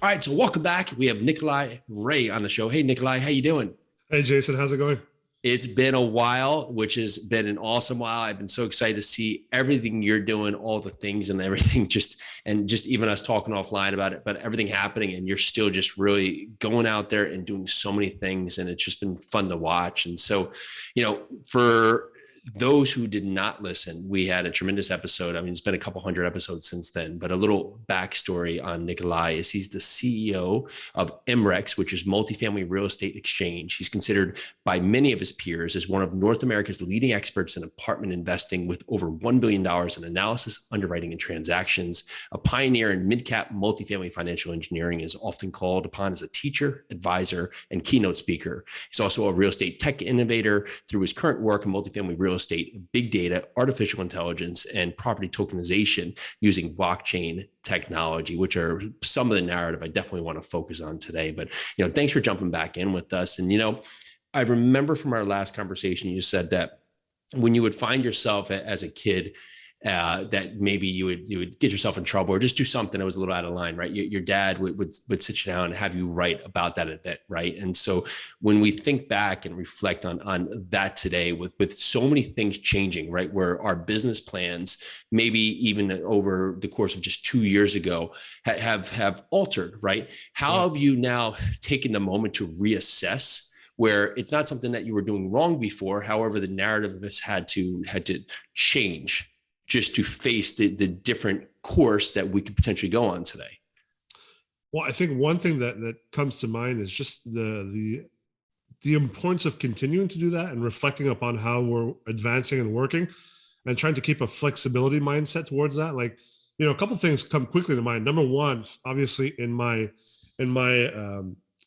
All right, so welcome back. We have Nikolai Ray on the show. Hey, Nikolai, how you doing? Hey, Jason, how's it going? It's been a while, which has been an awesome while. I've been so excited to see everything you're doing, all the things and everything, just even us talking offline about it, but everything happening, and you're still just really going out there and doing so many things, and it's just been fun to watch. And so, for those who did not listen, we had a tremendous episode. I mean, it's been a couple hundred episodes since then, but a little backstory on Nikolai is he's the CEO of MREX, which is Multifamily Real Estate Exchange. He's considered by many of his peers as one of North America's leading experts in apartment investing, with over $1 billion in analysis, underwriting, and transactions. A pioneer in mid-cap multifamily financial engineering, is often called upon as a teacher, advisor, and keynote speaker. He's also a real estate tech innovator through his current work in multifamily real estate, big data, artificial intelligence, and property tokenization using blockchain technology, which are some of the narrative I definitely want to focus on today. But, thanks for jumping back in with us. And, I remember from our last conversation, you said that when you would find yourself as a kid, that maybe you would get yourself in trouble or just do something that was a little out of line, right? Your dad would sit you down and have you write about that a bit, right? And so when we think back and reflect on that today, with so many things changing, right, where our business plans, maybe even over the course of just 2 years ago, have altered, right? How have you now taken the moment to reassess, where it's not something that you were doing wrong before, however, the narrative has had to change just to face the different course that we could potentially go on today? Well, I think one thing that comes to mind is just the importance of continuing to do that and reflecting upon how we're advancing and working, and trying to keep a flexibility mindset towards that. Like, a couple of things come quickly to mind. Number one, obviously in my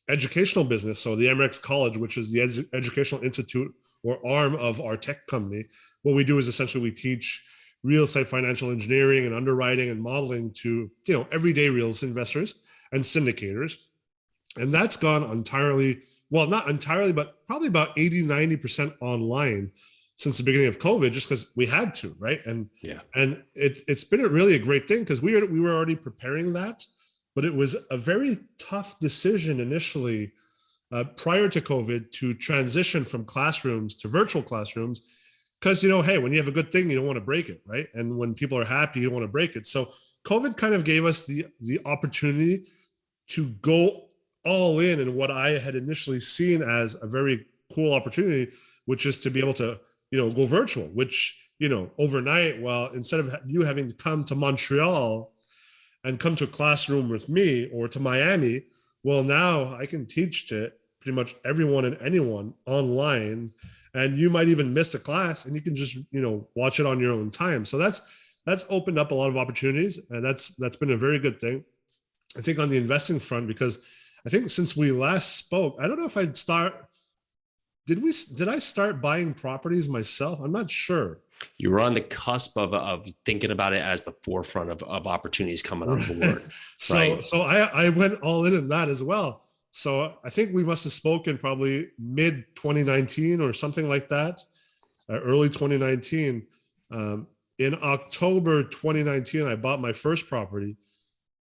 educational business, so the MREX College, which is the educational institute or arm of our tech company, what we do is essentially we teach real estate financial engineering and underwriting and modeling to, everyday real estate investors and syndicators. And that's gone entirely, well, not entirely, but probably about 80-90% online since the beginning of COVID, just because we had to, right? And it's been really a great thing, because we were already preparing that, but it was a very tough decision initially prior to COVID to transition from classrooms to virtual classrooms. Because, hey, when you have a good thing, you don't want to break it, right? And when people are happy, you don't want to break it. So COVID kind of gave us the opportunity to go all in what I had initially seen as a very cool opportunity, which is to be able to, go virtual, which, overnight, well, instead of you having to come to Montreal and come to a classroom with me, or to Miami, well, now I can teach to pretty much everyone and anyone online. And you might even miss the class and you can just, watch it on your own time. So that's opened up a lot of opportunities, and that's been a very good thing. I think on the investing front, because I think since we last spoke, I don't know if did I start buying properties myself? I'm not sure. You were on the cusp of thinking about it as the forefront of opportunities coming on board. So I went all in on that as well. So I think we must have spoken probably mid 2019 or something like that, early 2019. In October 2019, I bought my first property.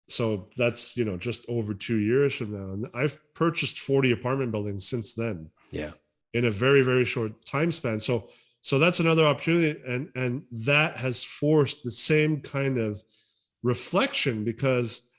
So that's, just over 2 years from now. And I've purchased 40 apartment buildings since then. Yeah. In a very, very short time span. So that's another opportunity. And that has forced the same kind of reflection, because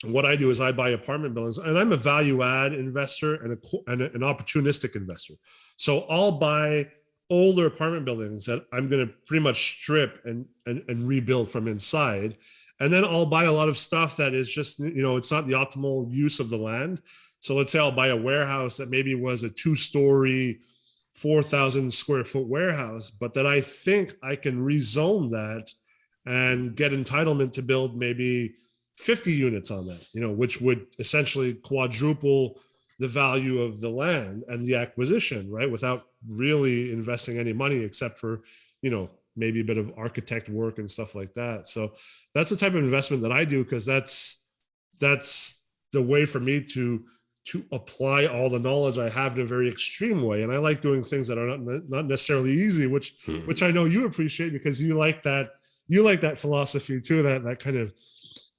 what I do is I buy apartment buildings, and I'm a value add investor and an opportunistic investor. So I'll buy older apartment buildings that I'm going to pretty much strip and rebuild from inside. And then I'll buy a lot of stuff that is just, it's not the optimal use of the land. So let's say I'll buy a warehouse that maybe was a 2-story, 4,000 square foot warehouse, but that I think I can rezone that and get entitlement to build maybe 50 units on that, which would essentially quadruple the value of the land and the acquisition, right? Without really investing any money except for, maybe a bit of architect work and stuff like that. So that's the type of investment that I do, because that's the way for me to apply all the knowledge I have in a very extreme way. And I like doing things that are not necessarily easy, which I know you appreciate, because you like that philosophy too, that kind of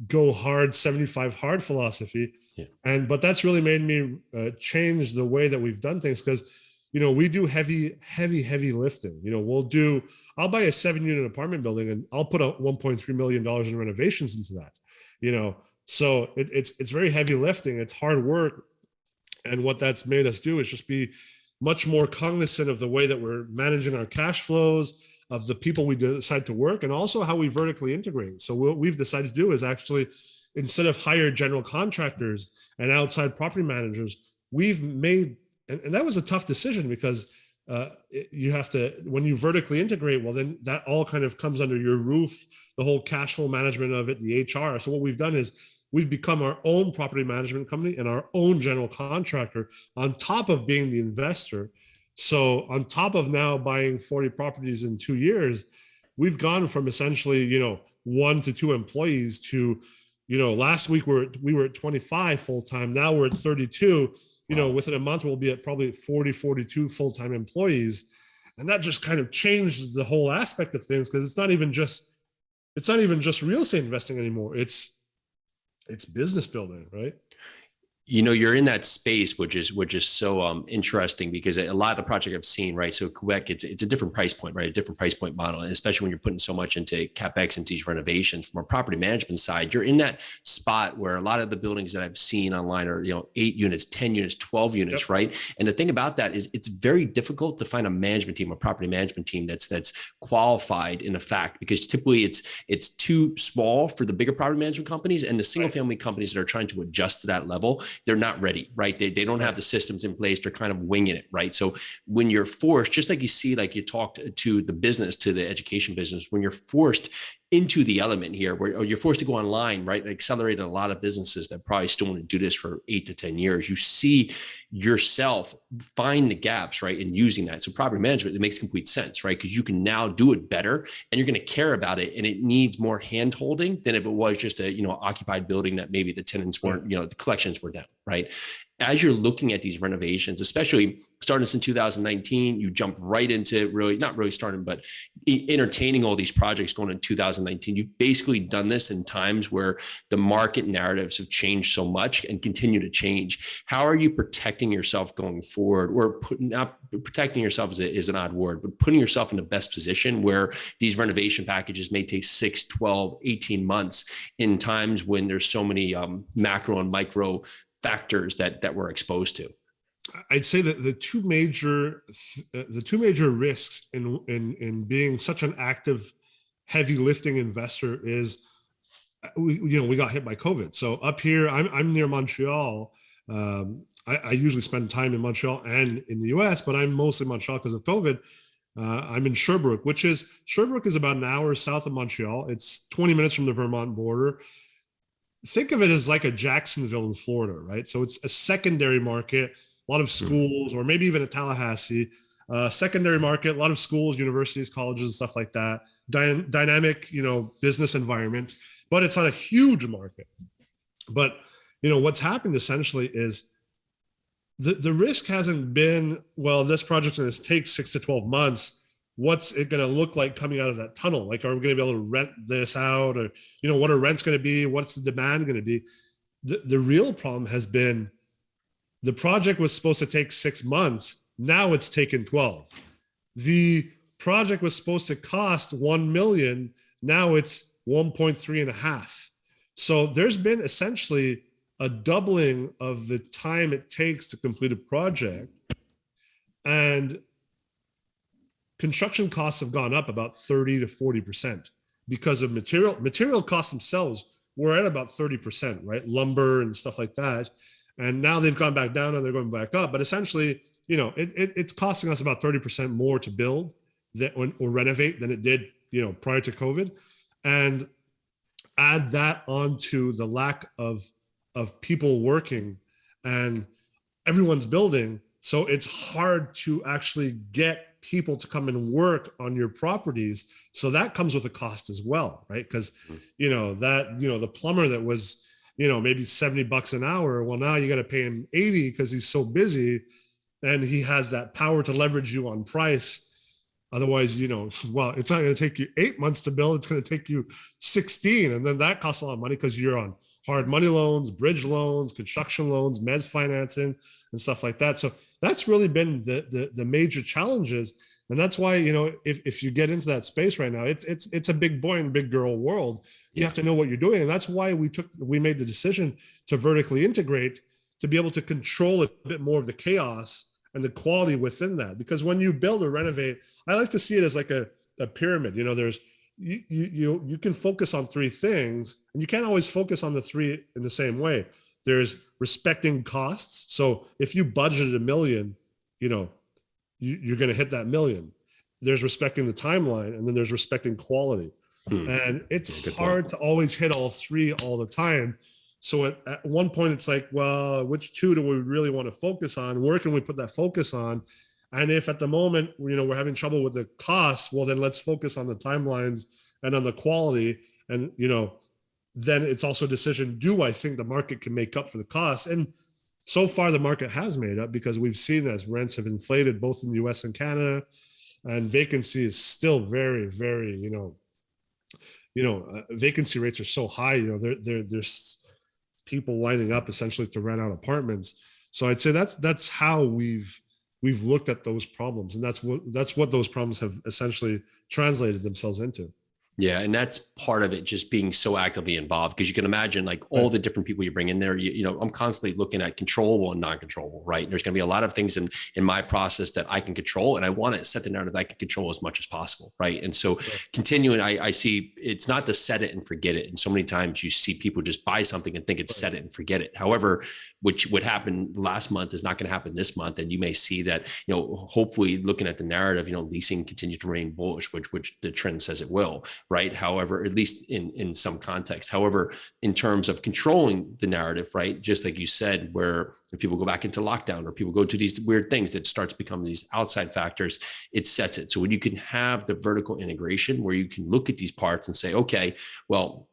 go hard, 75 hard philosophy. Yeah. But that's really made me change the way that we've done things, because, we do heavy lifting. I'll buy a 7-unit apartment building and I'll put out $1.3 million in renovations into that, so it's very heavy lifting. It's hard work. And what that's made us do is just be much more cognizant of the way that we're managing our cash flows, of the people we decide to work, and also how we vertically integrate. So what we've decided to do is actually, instead of hire general contractors and outside property managers, we've made, and that was a tough decision, because you have to, when you vertically integrate, well, then that all kind of comes under your roof, the whole cash flow management of it, the HR. So what we've done is we've become our own property management company and our own general contractor, on top of being the investor. So on top of now buying 40 properties in 2 years, we've gone from essentially, 1 to 2 employees to, last week we were at 25 full-time. Now we're at 32. Within a month, we'll be at probably 40, 42 full-time employees. And that just kind of changes the whole aspect of things, because it's not even just real estate investing anymore. It's business building, right? You're in that space, which is so interesting, because a lot of the project I've seen, right? So Quebec, it's a different price point, right? A different price point model, and especially when you're putting so much into CapEx into these renovations. From a property management side, you're in that spot where a lot of the buildings that I've seen online are, 8 units, 10 units, 12 units, yep. Right? And the thing about that is it's very difficult to find a management team, a property management team that's qualified in effect, because typically it's too small for the bigger property management companies, and the single family companies that are trying to adjust to that level, they're not ready, right? They don't have the systems in place. They're kind of winging it, right? So when you're forced, just like you see, like you talked to the business, to the education business, when you're forced into the element here, where you're forced to go online, right? It accelerated a lot of businesses that probably still want to do this for 8 to 10 years. You see yourself find the gaps, right? And using that. So property management, it makes complete sense, right? Because you can now do it better, and you're going to care about it, and it needs more hand holding than if it was just a, occupied building that maybe the tenants weren't, the collections were down, right? As you're looking at these renovations, especially starting this in 2019, you jump right into not really starting, but entertaining all these projects going in 2019. You've basically done this in times where the market narratives have changed so much and continue to change. How are you protecting yourself going forward, or not protecting yourself is an odd word, but putting yourself in the best position where these renovation packages may take 6, 12, 18 months in times when there's so many macro and micro factors that we're exposed to? I'd say that the two major risks in being such an active, heavy lifting investor is, we got hit by COVID. So up here, I'm near Montreal. I usually spend time in Montreal and in the US, but I'm mostly Montreal because of COVID. I'm in Sherbrooke, Sherbrooke is about an hour south of Montreal. It's 20 minutes from the Vermont border. Think of it as like a Jacksonville in Florida, right? So it's a secondary market, a lot of schools, or maybe even a Tallahassee, secondary market, a lot of schools, universities, colleges, stuff like that. Dynamic, business environment, but it's not a huge market. But, what's happened essentially is the risk hasn't been, well, this project is going to take 6 to 12 months. What's it going to look like coming out of that tunnel? Like, are we going to be able to rent this out, or, what are rents going to be? What's the demand going to be? The real problem has been the project was supposed to take 6 months. Now it's taken 12. The project was supposed to cost 1 million. Now it's 1.3.5. So there's been essentially a doubling of the time it takes to complete a project. And construction costs have gone up about 30 to 40% because of material costs themselves were at about 30%, right? Lumber and stuff like that. And now they've gone back down and they're going back up. But essentially, it's costing us about 30% more to build or renovate than it did, prior to COVID. And add that onto the lack of people working, and everyone's building. So it's hard to actually get people to come and work on your properties. So that comes with a cost as well, right? Because, the plumber that was, maybe $70 an hour, well, now you got to pay him 80 because he's so busy, and he has that power to leverage you on price. Otherwise, well, it's not going to take you 8 months to build. It's going to take you 16. And then that costs a lot of money because you're on hard money loans, bridge loans, construction loans, mezz financing, and stuff like that. So that's really been the major challenges. And that's why, if you get into that space right now, it's a big boy and big girl world. You have to know what you're doing. And that's why we made the decision to vertically integrate, to be able to control a bit more of the chaos and the quality within that. Because when you build or renovate, I like to see it as like a pyramid. There's you can focus on three things, and you can't always focus on the three in the same way. There's respecting costs. So if you budgeted $1 million, you're going to hit that $1 million. There's respecting the timeline, and then there's respecting quality. And it's hard to always hit all three all the time. So at one point it's like, well, which two do we really want to focus on? Where can we put that focus on? And if at the moment, we're having trouble with the costs, well, then let's focus on the timelines and on the quality. And, then it's also a decision, do I think the market can make up for the costs? And so far the market has made up, because we've seen as rents have inflated both in the US and Canada, and vacancy is still very, very, vacancy rates are so high, there's people lining up essentially to rent out apartments. So I'd say that's how we've looked at those problems, and that's what those problems have essentially translated themselves into. Yeah. And that's part of it, just being so actively involved, because you can imagine like all the different people you bring in there. I'm constantly looking at controllable and non-controllable, right? And there's going to be a lot of things in my process that I can control, and I want to set the narrative that I can control as much as possible, right? And so continuing, I see it's not to set it and forget it. And so many times you see people just buy something and think it's set it and forget it. However, which would happen last month is not going to happen this month. And you may see that, hopefully looking at the narrative, leasing continues to remain bullish, which the trend says it will, right? However, at least in some context. However, in terms of controlling the narrative, right? Just like you said, where if people go back into lockdown or people go to these weird things that start to become these outside factors, it sets it. So when you can have the vertical integration where you can look at these parts and say, okay, well,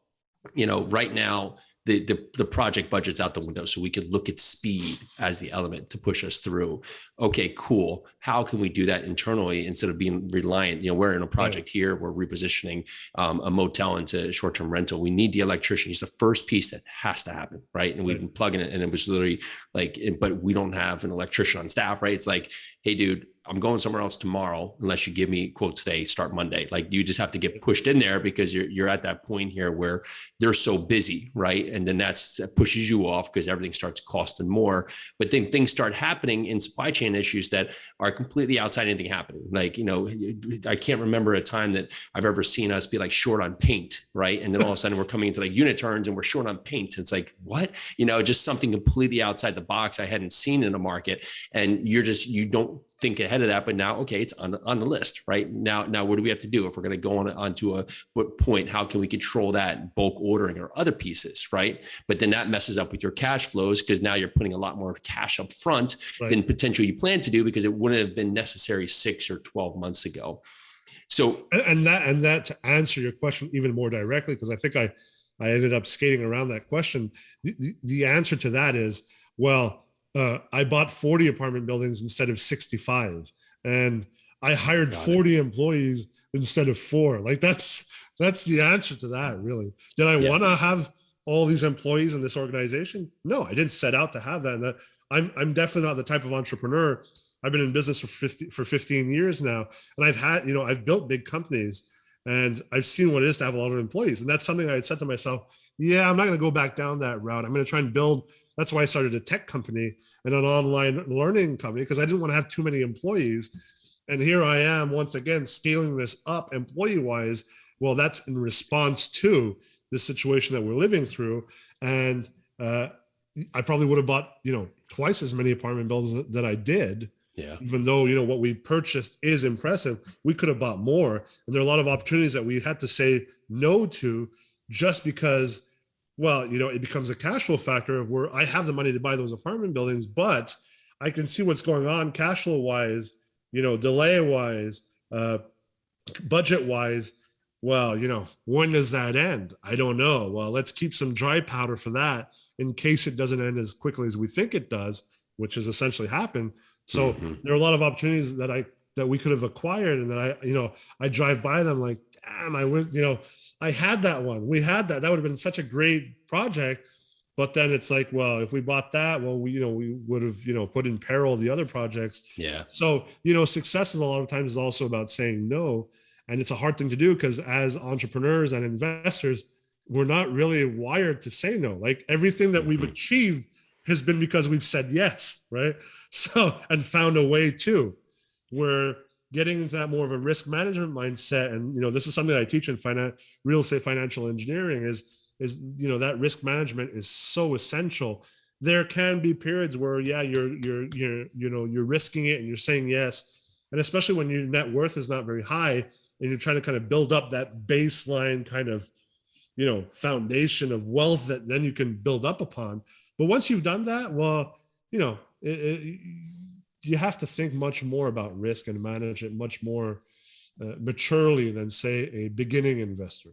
right now, the project budget's out the window, so we could look at speed as the element to push us through. Okay, cool. How can we do that internally instead of being reliant? We're in a project here, we're repositioning a motel into short-term rental. We need the electrician. He's the first piece that has to happen, right? And we've been plugging it, and it was literally like, but we don't have an electrician on staff, right? It's like, hey, dude, I'm going somewhere else tomorrow unless you give me quote today, start Monday. Like, you just have to get pushed in there because you're at that point here where they're so busy, right? And then that pushes you off because everything starts costing more. But then things start happening in supply chain issues that are completely outside anything happening. Like, I can't remember a time that I've ever seen us be like short on paint, right? And then all of a sudden we're coming into like unit turns and we're short on paint. It's like, what? Just something completely outside the box I hadn't seen in the market. And you don't think ahead of that, but now, okay, it's on the list, right? Now, what do we have to do if we're going to go onto a point? How can we control that bulk ordering or other pieces, right? But then that messes up with your cash flows, because now you're putting a lot more cash up front than potentially you plan to do, because it wouldn't have been necessary 6 or 12 months ago. So, and that to answer your question even more directly, because I think I ended up skating around that question. The answer to that is, well, I bought 40 apartment buildings instead of 65, and I hired 40 employees instead of 4. Like that's the answer to that, really. Did I want to have all these employees in this organization? No, I didn't set out to have that. And I'm definitely not the type of entrepreneur. I've been in business for 15 years now, and I've built big companies, and I've seen what it is to have a lot of employees. And that's something I had said to myself, I'm not going to go back down that route. I'm going to try and build. That's why I started a tech company and an online learning company, because I didn't want to have too many employees. And here I am once again scaling this up employee-wise. Well, that's in response to the situation that we're living through. And I probably would have bought, twice as many apartment buildings that I did. Yeah. Even though, what we purchased is impressive, we could have bought more. And there are a lot of opportunities that we had to say no to, just because, well, it becomes a cash flow factor of where I have the money to buy those apartment buildings, but I can see what's going on cash flow wise, delay wise, budget wise. Well, when does that end? I don't know. Well, let's keep some dry powder for that in case it doesn't end as quickly as we think it does, which has essentially happened. So there are a lot of opportunities that I that we could have acquired, and that I drive by them like, damn, I would, I had that one. We had that. That would have been such a great project. But then it's like, well, if we bought that, well, we would have, put in peril the other projects. Yeah. So, success is a lot of times is also about saying no. And it's a hard thing to do because as entrepreneurs and investors, we're not really wired to say no. Like everything that we've achieved has been because we've said yes, right? So, and found a way to. We're getting into that more of a risk management mindset. And, this is something that I teach in real estate financial engineering is that risk management is so essential. There can be periods where, yeah, you're risking it and you're saying yes. And especially when your net worth is not very high and you're trying to kind of build up that baseline kind of, foundation of wealth that then you can build up upon. But once you've done that, well, you have to think much more about risk and manage it much more maturely than, say, a beginning investor.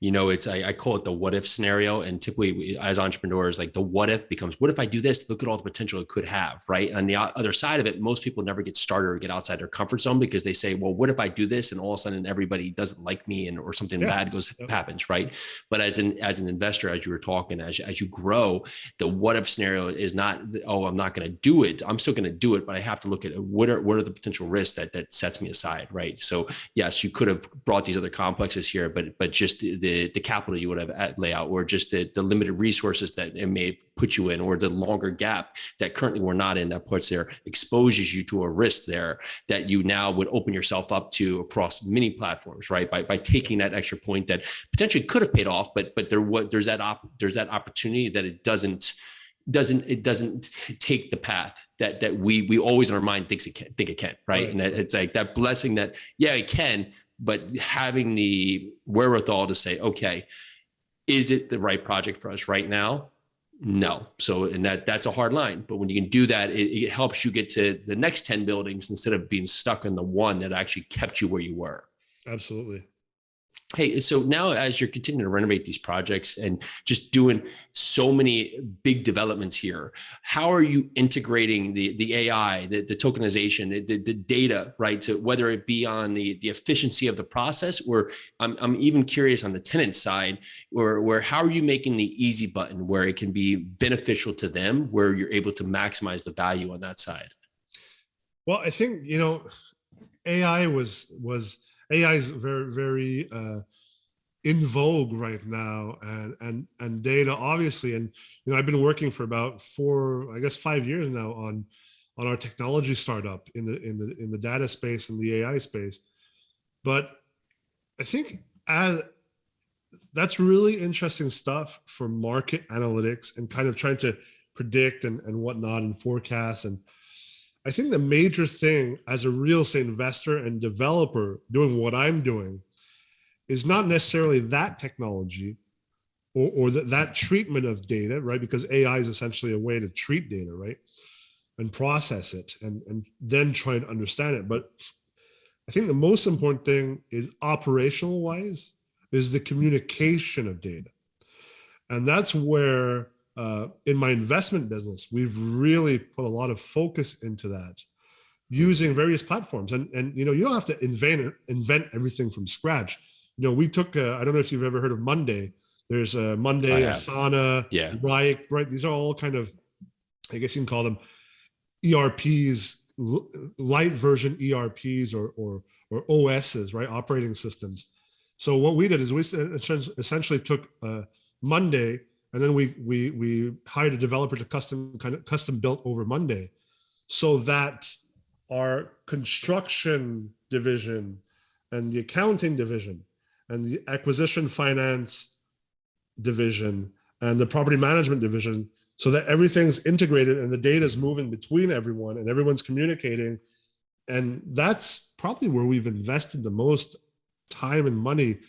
I call it the what if scenario. And typically as entrepreneurs, like the what if becomes, what if I do this? Look at all the potential it could have, right? And on the other side of it, most people never get started or get outside their comfort zone because they say, well, what if I do this? And all of a sudden everybody doesn't like me or something bad happens, right? But as an investor, as you were talking, as you grow, the what if scenario is not, oh, I'm not going to do it. I'm still going to do it, but I have to look at what are the potential risks that sets me aside, right? So yes, you could have brought these other complexes here, but just the capital you would have lay out, or just the limited resources that it may put you in, or the longer gap that currently we're not in, that puts there, exposes you to a risk there that you now would open yourself up to across many platforms, right? By taking that extra point that potentially could have paid off, but there's that opportunity that it doesn't take the path that we always in our mind think it can, right? And it's like that blessing that, yeah, it can, but having the wherewithal to say, okay, is it the right project for us right now? No. So, and that's a hard line, but when you can do that, it helps you get to the next 10 buildings instead of being stuck in the one that actually kept you where you were. Absolutely. Hey, so now as you're continuing to renovate these projects and just doing so many big developments here, how are you integrating the AI, the tokenization, the data, right? To whether it be on the efficiency of the process, or I'm even curious on the tenant side, where how are you making the easy button where it can be beneficial to them, where you're able to maximize the value on that side? Well, I think, AI AI is very, very in vogue right now, and data obviously. And I've been working for about 5 years now on our technology startup in the data space and the AI space. But I think that's really interesting stuff for market analytics and kind of trying to predict and whatnot and forecast. And I think the major thing as a real estate investor and developer doing what I'm doing is not necessarily that technology or that treatment of data, right? Because AI is essentially a way to treat data, right? And process it and then try and understand it. But I think the most important thing is operational wise is the communication of data. And that's where in my investment business, we've really put a lot of focus into that using various platforms. And you don't have to invent everything from scratch. We took, I don't know if you've ever heard of Monday. There's Monday, Asana, right? These are all kind of, I guess you can call them ERPs, light version ERPs or OSs, right? Operating systems. So what we did is we essentially took Monday, and then we hired a developer to custom built over Monday, so that our construction division and the accounting division and the acquisition finance division and the property management division, so that everything's integrated and the data is moving between everyone and everyone's communicating. And that's probably where we've invested the most time and money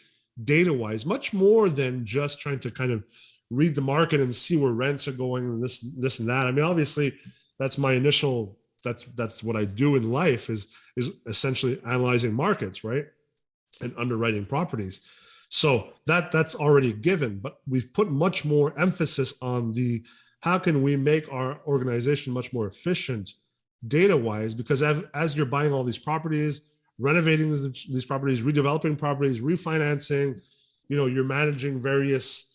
data-wise, much more than just trying to kind of read the market and see where rents are going and this and that. I mean, obviously that's my initial, that's what I do in life is essentially analyzing markets, right? And underwriting properties. So that's already given, but we've put much more emphasis on how can we make our organization much more efficient data wise, because as you're buying all these properties, renovating these properties, redeveloping properties, refinancing, you're managing various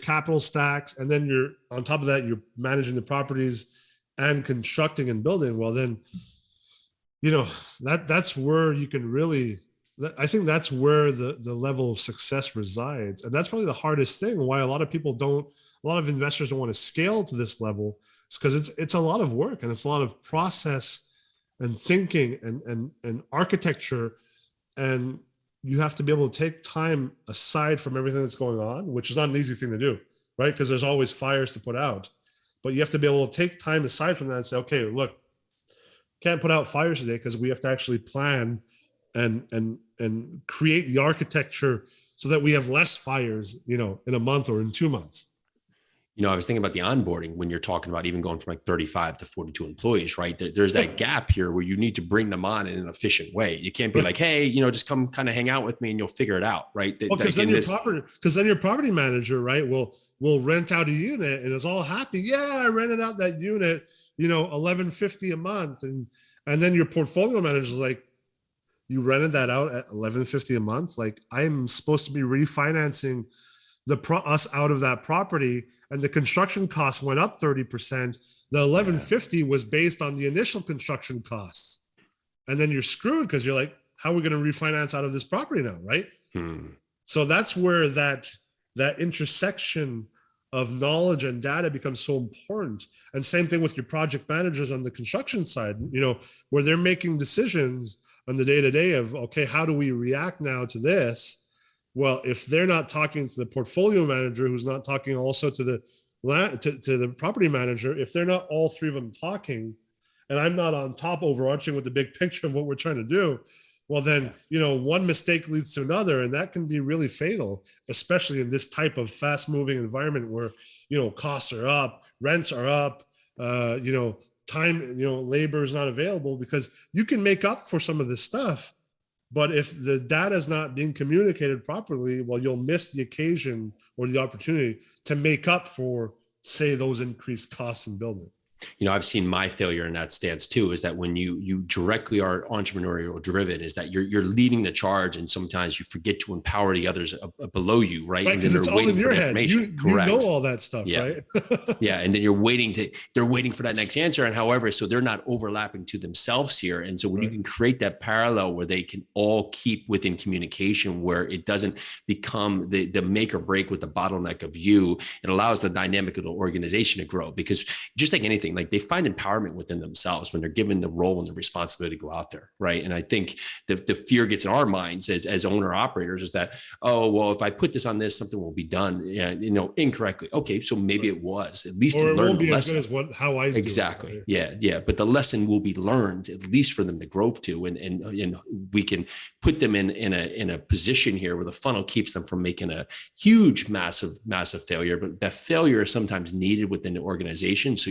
capital stacks, and then you're on top of that, you're managing the properties and constructing and building. Well, then, that's where you can really, I think that's where the level of success resides. And that's probably the hardest thing, why a lot of investors don't want to scale to this level. It's because it's a lot of work, and it's a lot of process and thinking and architecture. And you have to be able to take time aside from everything that's going on, which is not an easy thing to do, right? Because there's always fires to put out. But you have to be able to take time aside from that and say, okay, look, can't put out fires today because we have to actually plan and create the architecture so that we have less fires, in a month or in 2 months. I was thinking about the onboarding when you're talking about even going from like 35 to 42 employees, right? There's that gap here where you need to bring them on in an efficient way. You can't be like, hey, just come kind of hang out with me and you'll figure it out, right? Well, because then your property manager, right, will rent out a unit and is all happy. Yeah, I rented out that unit, $1,150 a month, and then your portfolio manager is like, you rented that out at $1,150 a month. Like, I'm supposed to be refinancing us out of that property, and the construction costs went up 30%. The $1,150 was based on the initial construction costs, and then you're screwed because you're like, how are we going to refinance out of this property now, right? So that's where that intersection of knowledge and data becomes so important. And same thing with your project managers on the construction side, where they're making decisions on the day-to-day of, okay, how do we react now to this? Well, if they're not talking to the portfolio manager, who's not talking also to the property manager, if they're not all three of them talking, and I'm not on top overarching with the big picture of what we're trying to do, well, then, one mistake leads to another, and that can be really fatal, especially in this type of fast-moving environment where, costs are up, rents are up, time, labor is not available, because you can make up for some of this stuff. But if the data is not being communicated properly, well, you'll miss the occasion or the opportunity to make up for, say, those increased costs in building. I've seen my failure in that stance too, is that when you directly are entrepreneurial driven, is that you're leading the charge, and sometimes you forget to empower the others below you, right? And then they're waiting for the information. You know all that stuff, right? Yeah. And then they're waiting for that next answer. And however, so they're not overlapping to themselves here. And so when you can create that parallel where they can all keep within communication, where it doesn't become the make or break with the bottleneck of you, it allows the dynamic of the organization to grow. Because just like anything, like they find empowerment within themselves when they're given the role and the responsibility to go out there, right? And I think the fear gets in our minds as owner operators is that, oh, well, if I put this on this, something will be done, incorrectly. Okay, so maybe it was. At least or learn it won't be the lesson. As good as how I do exactly. It, right? Yeah. But the lesson will be learned, at least for them to grow to, and we can put them in a position here where the funnel keeps them from making a huge, massive failure. But that failure is sometimes needed within the organization, so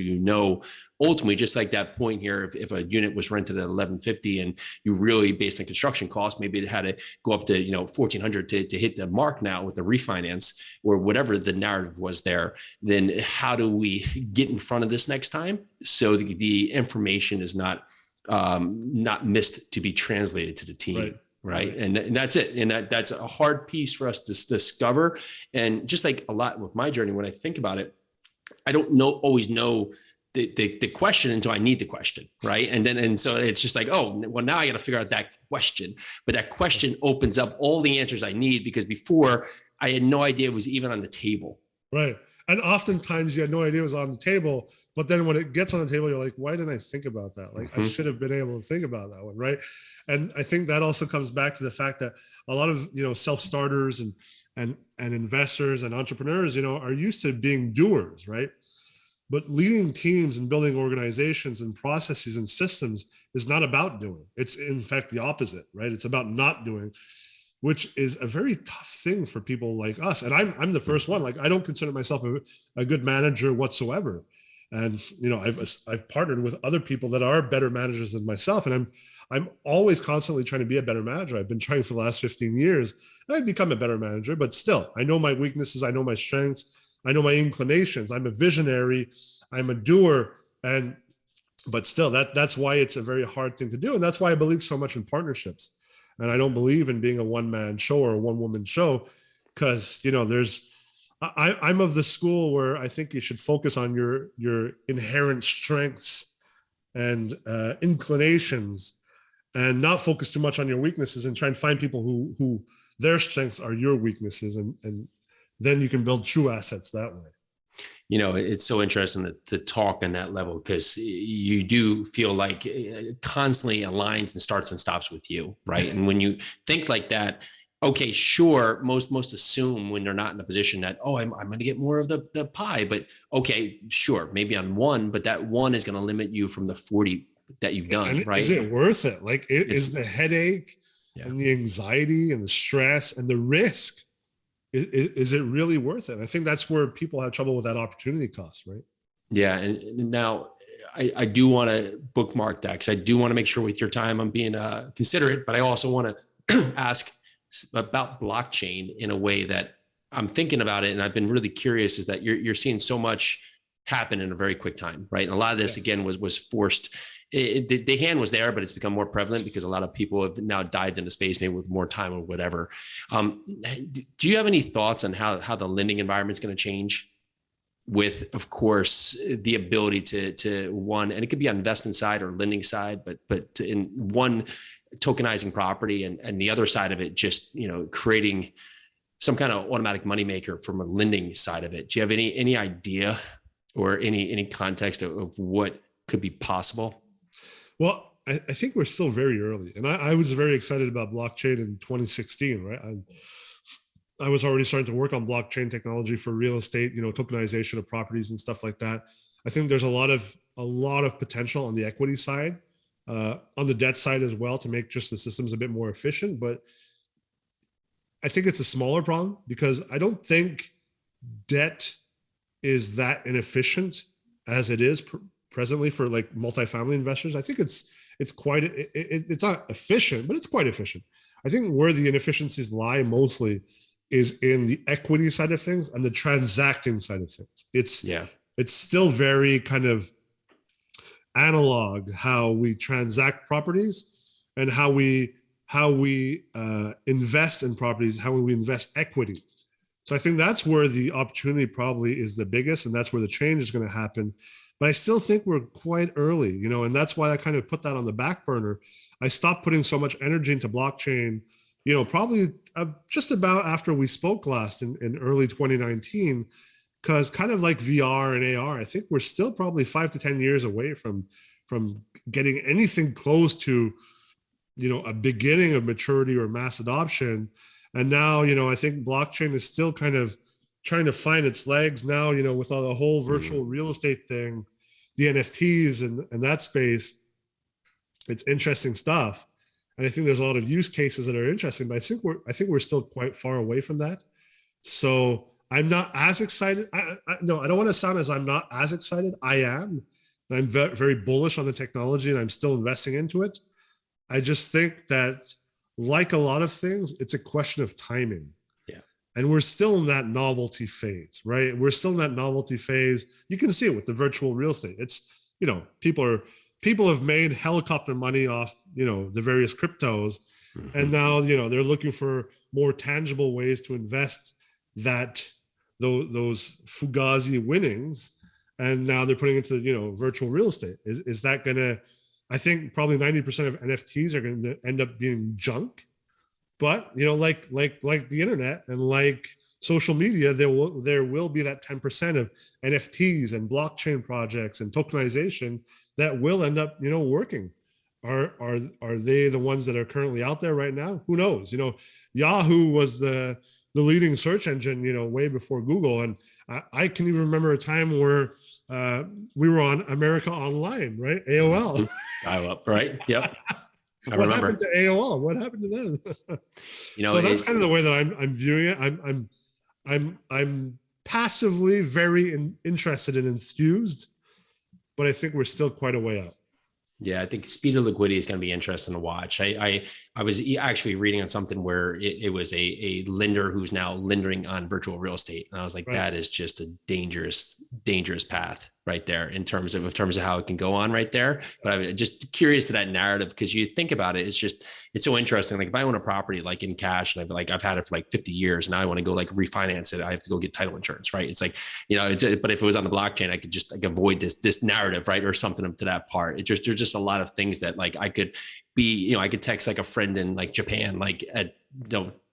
ultimately, just like that point here, if a unit was rented at $1,150 and you really, based on construction costs, maybe it had to go up to $1,400 to hit the mark now with the refinance or whatever the narrative was there, then how do we get in front of this next time so the information is not missed to be translated to the team? Right. And that's it. And that's a hard piece for us to discover. And just like a lot with my journey, when I think about it, I don't always know the question until I need the question, right? And so it's just like, oh, well, now I got to figure out that question. But that question opens up all the answers I need, because before I had no idea it was even on the table. Right. And oftentimes you had no idea it was on the table, but then when it gets on the table, you're like, why didn't I think about that? Like, I should have been able to think about that one, right? And I think that also comes back to the fact that a lot of, self-starters and investors and entrepreneurs, are used to being doers, right? But leading teams and building organizations and processes and systems is not about doing. It's in fact the opposite, right? It's about not doing, which is a very tough thing for people like us. And I'm the first one. Like, I don't consider myself a good manager whatsoever. And I've partnered with other people that are better managers than myself, and I'm always constantly trying to be a better manager. I've been trying for the last 15 years. I've become a better manager, but still, I know my weaknesses. I know my strengths. I know my inclinations. I'm a visionary. I'm a doer. And But still, that's why it's a very hard thing to do. And that's why I believe so much in partnerships. And I don't believe in being a one-man show or a one-woman show, because, I'm of the school where I think you should focus on your inherent strengths and inclinations, and not focus too much on your weaknesses, and try and find people who their strengths are your weaknesses. And then you can build true assets that way. It's so interesting to talk on that level, because you do feel like it constantly aligns and starts and stops with you, right? And when you think like that, okay, sure, most assume when they're not in the position that, oh, I'm going to get more of the pie, but okay, sure, maybe on one, but that one is going to limit you from the 40 that you've done, and right? Is it worth it? Like, is the headache and the anxiety and the stress and the risk, is it really worth it? I think that's where people have trouble with that opportunity cost, right? Yeah. And now I do want to bookmark that, because I do want to make sure with your time I'm being considerate, but I also want to ask about blockchain in a way that I'm thinking about it. And I've been really curious, is that you're seeing so much happen in a very quick time, right? And a lot of this, again, was forced. The hand was there, but it's become more prevalent because a lot of people have now dived into space, maybe with more time or whatever. Do you have any thoughts on how the lending environment is going to change with, of course, the ability to one, and it could be on investment side or lending side, but in one, tokenizing property, and the other side of it, just, creating some kind of automatic moneymaker from a lending side of it. Do you have any idea or any context of what could be possible? Well, I think we're still very early, and I was very excited about blockchain in 2016, right? I was already starting to work on blockchain technology for real estate, tokenization of properties and stuff like that. I think there's a lot of potential on the equity side, on the debt side as well, to make just the systems a bit more efficient. But I think it's a smaller problem, because I don't think debt is that inefficient as it is presently for like multifamily investors. I think it's not efficient, but it's quite efficient. I think where the inefficiencies lie mostly is in the equity side of things and the transacting side of things. It's still very kind of analog how we transact properties, and how we invest in properties, how we invest equity. So I think that's where the opportunity probably is the biggest, and that's where the change is going to happen. But I still think we're quite early, and that's why I kind of put that on the back burner. I stopped putting so much energy into blockchain, probably just about after we spoke last in early 2019, because kind of like VR and AR, I think we're still probably 5 to 10 years away from getting anything close to, a beginning of maturity or mass adoption. And now, I think blockchain is still kind of trying to find its legs now, with all the whole virtual real estate thing, the NFTs and that space. It's interesting stuff. And I think there's a lot of use cases that are interesting, but I think we're still quite far away from that. So I'm not as excited. No, I don't want to sound as I'm not as excited. I am. And I'm very bullish on the technology, and I'm still investing into it. I just think that, like a lot of things, it's a question of timing. Yeah. And we're still in that novelty phase, right? We're still in that novelty phase. You can see it with the virtual real estate. It's, people have made helicopter money off, the various cryptos. Mm-hmm. And now, they're looking for more tangible ways to invest those fugazi winnings. And now they're putting into, virtual real estate. Is that going to, I think probably 90% of NFTs are going to end up being junk. But, like the internet and like social media, there will be that 10% of NFTs and blockchain projects and tokenization that will end up, working. Are they the ones that are currently out there right now? Who knows? Yahoo was the leading search engine, way before Google. And I can even remember a time where we were on America Online, right? AOL. Dial up, right? Yep. What happened to AOL? What happened to them? So that's kind of the way that I'm viewing it. I'm passively very interested and enthused, but I think we're still quite a way out. Yeah, I think speed of liquidity is going to be interesting to watch. I was actually reading on something where it was a lender who's now lending on virtual real estate. And I was like, right. That is just a dangerous dangerous path right there in terms of how it can go on right there. But I'm just curious to that narrative, because you think about it, it's so interesting. Like if I own a property like in cash and I've had it for like 50 years and now I want to go like refinance it, I have to go get title insurance, right? It's like, but if it was on the blockchain, I could just like avoid this narrative, right? Or something to that part. There's just a lot of things that like I could be, I could text like a friend in like Japan, like at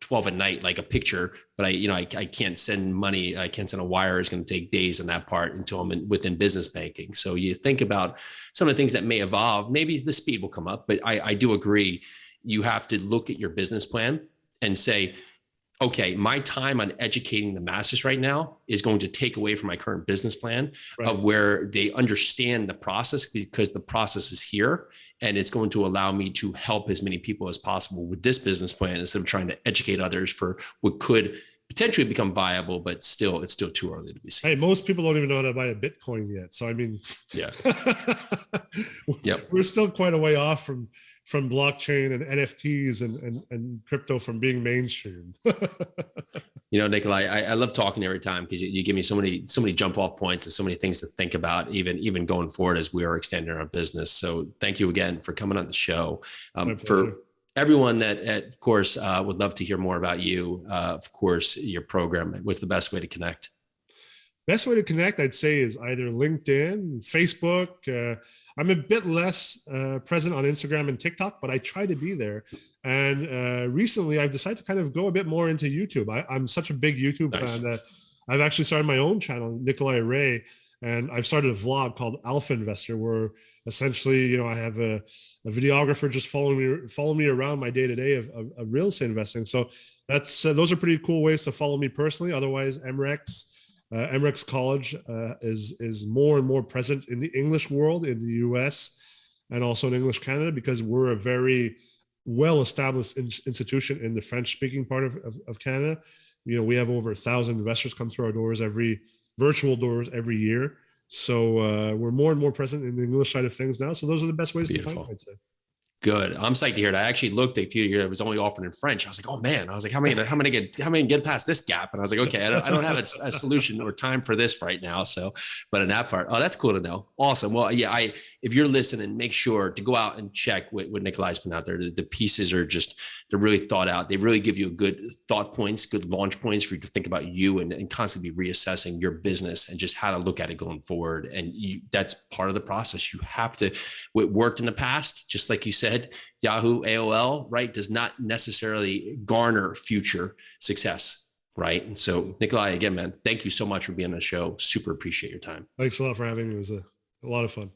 12 at night, like a picture, but I can't send money. I can't send a wire. It's going to take days on that part until I'm within business banking. So you think about some of the things that may evolve, maybe the speed will come up, but I do agree. You have to look at your business plan and say, okay, my time on educating the masses right now is going to take away from my current business plan of where they understand the process, because the process is here and it's going to allow me to help as many people as possible with this business plan instead of trying to educate others for what could potentially become viable, but it's still too early to be seen. Hey, most people don't even know how to buy a Bitcoin yet. So, I mean, yeah, we're still quite a way off from blockchain and NFTs and crypto from being mainstream. Nikolai, I love talking every time because you give me so many jump off points and so many things to think about, even going forward as we are extending our business. So thank you again for coming on the show. For everyone that, of course, would love to hear more about you, of course, your program, what's the best way to connect? Best way to connect, I'd say, is either LinkedIn, Facebook. I'm a bit less present on Instagram and TikTok, but I try to be there. And recently, I've decided to kind of go a bit more into YouTube. I'm such a big YouTube fan that I've actually started my own channel, Nikolai Ray, and I've started a vlog called Alpha Investor, where essentially, I have a videographer just follow me around my day-to-day of real estate investing. So that's those are pretty cool ways to follow me personally. Otherwise, MREX College is more and more present in the English world, in the US, and also in English Canada, because we're a very well-established institution in the French-speaking part of Canada. We have over 1,000 investors come through our doors, virtual doors every year. So we're more and more present in the English side of things now. So those are the best ways to find it, I'd say. Good. I'm psyched to hear it. I actually looked a few years. It was only offered in French. I was like, oh man. I was like, how many get past this gap? And I was like, okay, I don't have a solution or time for this right now. So, but in that part, oh, that's cool to know. Awesome. Well, yeah. If you're listening, make sure to go out and check what Nikolai's been out there. The pieces are they're really thought out. They really give you good thought points, good launch points for you to think about you and constantly reassessing your business and just how to look at it going forward. And that's part of the process. You have to. What worked in the past, just like you said, Yahoo, AOL, right, does not necessarily garner future success, right? And so, Nikolai, again, man, thank you so much for being on the show. Super appreciate your time. Thanks a lot for having me. It was a lot of fun.